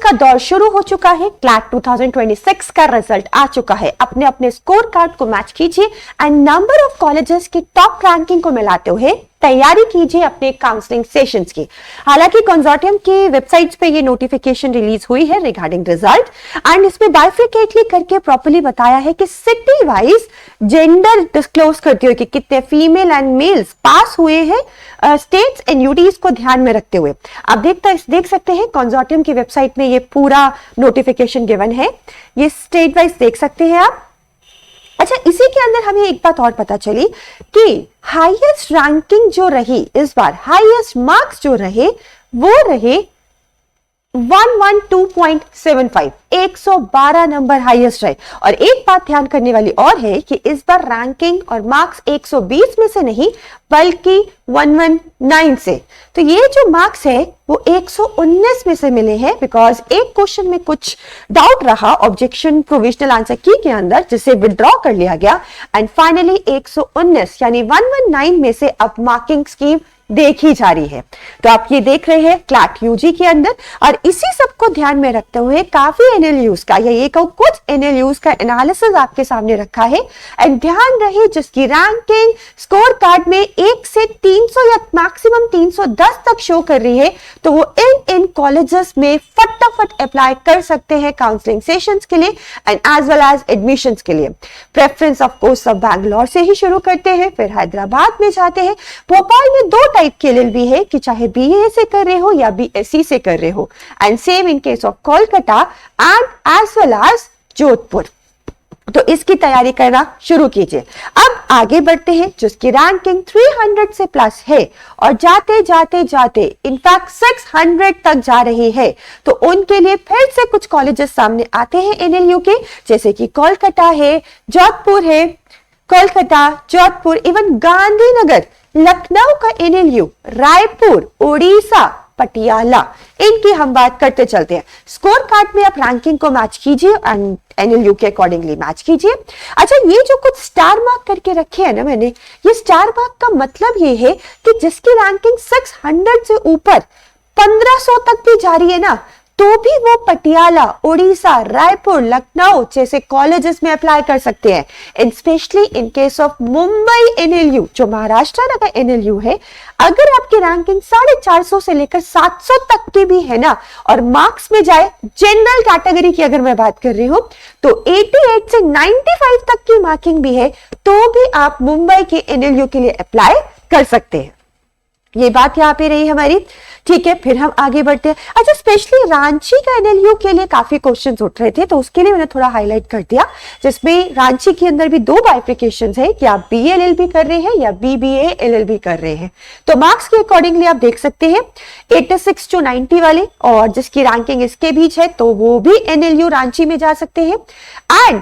का दौर शुरू हो चुका है। क्लैट 2026 का रिजल्ट आ चुका है। अपने अपने स्कोर कार्ड को मैच कीजिए एंड नंबर ऑफ कॉलेजेस की टॉप रैंकिंग को मिलाते हुए तैयारी कीजिए अपने काउंसलिंग सेशंस की। हालांकि कंसोर्टियम की वेबसाइट्स पे ये नोटिफिकेशन रिलीज हुई है रिगार्डिंग रिजल्ट एंड इसमें बाइफिकेटली करके प्रॉपर्ली बताया है कि सिटी वाइज जेंडर डिस्क्लोज करते हुए कि कितने फीमेल एंड मेल्स पास हुए हैं स्टेट्स एंड यूटीज को ध्यान में रखते हुए। आप देख सकते हैं कंसोर्टियम की वेबसाइट में ये पूरा नोटिफिकेशन गिवन है, ये स्टेट वाइज देख सकते हैं आप। अच्छा, इसी के अंदर हमें एक बात और पता चली कि हाईएस्ट रैंकिंग जो रही इस बार, हाईएस्ट मार्क्स जो रहे वो रहे 112.75, 112 नंबर हाईएस्ट रहे। और एक बात ध्यान करने वाली और है कि इस बार रैंकिंग और मार्क्स 120 में से नहीं बल्कि 119 से। तो ये जो मार्क्स है वो 119 में से मिले हैं बिकॉज एक क्वेश्चन में कुछ डाउट रहा ऑब्जेक्शन प्रोविजनल आंसर की के अंदर, जिसे विड्रॉ कर लिया गया एंड फाइनली 119 यानी 119 में से अब मार्किंग स्कीम देखी जा रही है। तो आप ये देख रहे हैं क्लैट यूजी के अंदर, और इसी सब को ध्यान में रखते हुए काफी एनएलयूज का या ये कहूं कुछ एनएलयूज का एनालिसिस आपके सामने रखा है। एंड ध्यान रहे जिसकी रैंकिंग स्कोर कार्ड में 1 से 300 या मैक्सिमम 310 तक शो कर रही है तो वो इन कॉलेजेस में फटाफट अप्लाई कर सकते हैं काउंसलिंग सेशंस के लिए and as well as admissions के लिए। प्रेफरेंस ऑफ कोर्स सब बैंगलोर से ही शुरू करते हैं, फिर हैदराबाद में जाते हैं। भोपाल में 2 टाइप के एलएलबी है कि चाहे बीए से कर रहे हो या बीएससी से कर रहे हो and same in case of Kolkata and as well as Jodhpur. तो इसकी तैयारी करना शुरू कीजिए। अब आगे बढ़ते हैं जिसकी रैंकिंग 300 से प्लस है और जाते जाते जाते इनफैक्ट 600 तक जा रही है तो उनके लिए फिर से कुछ कॉलेजेस सामने आते हैं एनएलयू के, जैसे कि कोलकाता है, जोधपुर है, कोलकाता, जोधपुर, इवन गांधीनगर, लखनऊ का एनएलयू, रायपुर, उड़ीसा, पटियाला, इनकी हम बात करते चलते हैं। स्कोर कार्ड में आप रैंकिंग को मैच कीजिए एंड एनएलयू के अकॉर्डिंगली मैच कीजिए। अच्छा, ये जो कुछ स्टार मार्क करके रखे हैं ना मैंने, ये स्टार मार्क का मतलब ये है कि जिसकी रैंकिंग 600 से ऊपर 1500 तक भी जा रही है ना, तो भी वो पटियाला, उड़ीसा, रायपुर, लखनऊ जैसे कॉलेजेस में अप्लाई कर सकते हैं। And specially in case of Mumbai NLU जो महाराष्ट्र का एनएलयू है, अगर आपकी रैंकिंग 450 से लेकर 700 तक की भी है ना और मार्क्स में जाए, जनरल कैटेगरी की अगर मैं बात कर रही हूं तो 88 से 95 तक की मार्किंग भी है तो भी आप मुंबई के एनएलयू के लिए अप्लाई कर सकते हैं। ये बात यहाँ पे रही हमारी, ठीक है। फिर हम आगे बढ़ते हैं। अच्छा, स्पेशली रांची का एनएलयू के लिए काफी क्वेश्चंस उठ रहे थे तो उसके लिए मैंने थोड़ा हाईलाइट कर दिया, जिसमें रांची के अंदर भी 2 बाइफिकेशंस है कि आप बीए एलएलबी कर रहे हैं या बीबीए एलएलबी कर रहे हैं। तो मार्क्स के अकॉर्डिंगली आप देख सकते हैं 86 to 90 वाले, और जिसकी रैंकिंग इसके बीच है तो वो भी एनएलयू रांची में जा सकते हैं। एंड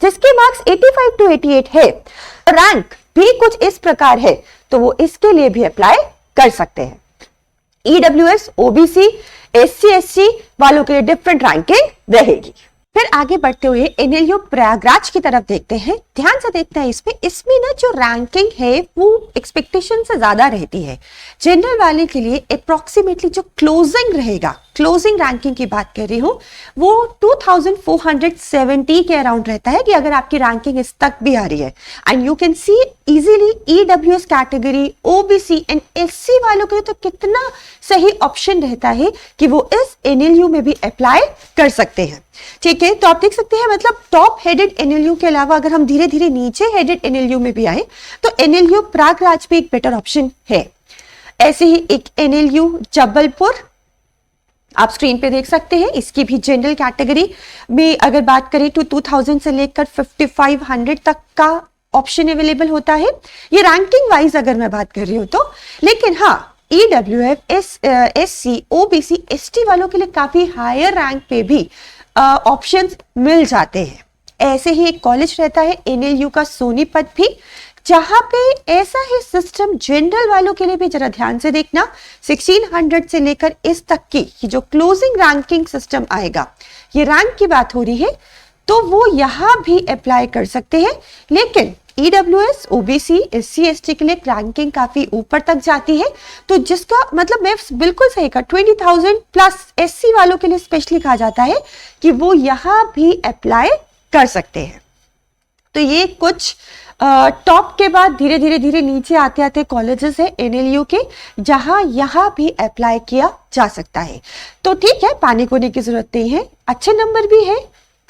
जिसके मार्क्स 85 to 88 है, रैंक भी कुछ इस प्रकार है तो वो इसके लिए भी अप्लाई कर सकते हैं। ईडब्ल्यूएस, ओबीसी, एससी, एसटी वालों के लिए डिफरेंट रैंकिंग रहेगी। फिर आगे बढ़ते हुए एनएलयू प्रयागराज की तरफ देखते हैं। ध्यान से देखते हैं इसमें ना जो रैंकिंग है वो एक्सपेक्टेशन से ज्यादा रहती है। जनरल वाले के लिए अप्रोक्सीमेटली जो क्लोजिंग रहेगा, क्लोजिंग रैंकिंग की बात कर रही हूं, वो 2470 के अराउंड रहता है कि अगर आपकी रैंकिंग इस तक भी आ रही है। And you can see easily EWS category, OBC and SC वालों के लिए तो कितना सही ऑप्शन रहता है कि वो इस एनएलयू में भी अप्लाई कर सकते हैं। ठीक है, तो आप देख सकते हैं मतलब टॉप हेडेड एनएलयू के अलावा अगर हम धीरे धीरे नीचे हेडेड एनएलयू में भी आए तो एनएलयू प्रयागराज भी एक बेटर ऑप्शन है। ऐसे ही एक एनएलयू जबलपुर आप स्क्रीन पे देख सकते हैं, इसकी भी जनरल कैटेगरी में अगर बात करें तो 2000 से लेकर 5500 तक का ऑप्शन अवेलेबल होता है। ये रैंकिंग वाइज अगर मैं बात कर रही हूं तो, लेकिन हाँ ईडब्ल्यूएफ, एससी, ओबीसी, एसटी वालों के लिए काफी हायर रैंक पे भी ऑप्शंस मिल जाते हैं। ऐसे ही एक कॉलेज रहता है एनएलयू का सोनीपत भी, जहां पे ऐसा ही सिस्टम जनरल वालों के लिए भी जरा ध्यान से देखना, 1600 से लेकर इस तक की जो क्लोजिंग रैंकिंग सिस्टम आएगा, ये रैंक की बात हो रही है तो वो यहां भी अप्लाई कर सकते हैं। लेकिन EWS, OBC, SC, ST के लिए रैंकिंग काफी ऊपर तक जाती है, तो जिसका मतलब मैं बिल्कुल सही कहा, 20,000 प्लस SC वालों के लिए स्पेशली कहा जाता है कि वो यहां भी अप्लाई कर सकते हैं। तो ये कुछ टॉप के बाद धीरे धीरे नीचे आते आते कॉलेजेस है NLU के, जहां यहां भी अप्लाई किया जा सकता है। तो ठीक है, पैनिक होने की जरूरत नहीं है। अच्छे नंबर भी है,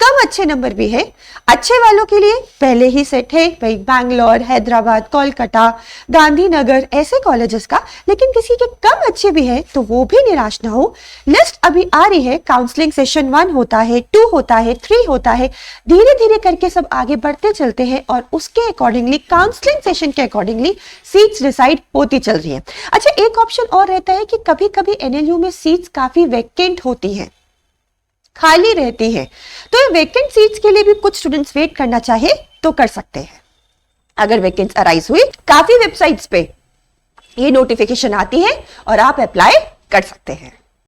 कम अच्छे नंबर भी है। अच्छे वालों के लिए पहले ही सेट है भाई, बैंगलोर, हैदराबाद, कोलकाता, गांधीनगर, ऐसे कॉलेजेस का। लेकिन किसी के कम अच्छे भी है तो वो भी निराश ना हो। लिस्ट अभी आ रही है, काउंसलिंग सेशन 1 होता है, 2 होता है, 3 होता है, धीरे धीरे करके सब आगे बढ़ते चलते हैं और उसके अकॉर्डिंगली, काउंसलिंग सेशन के अकॉर्डिंगली सीट्स डिसाइड होती चल रही है। अच्छा, एक ऑप्शन और रहता है कि कभी कभी NLU में सीट्स काफी वैकेंट होती है, खाली रहती है, तो ये वैकेंट सीट्स के लिए भी कुछ स्टूडेंट्स वेट करना चाहे तो कर सकते हैं। अगर वैकेंट्स अराइज हुई, काफी वेबसाइट्स पे ये नोटिफिकेशन आती है और आप अप्लाई कर सकते हैं।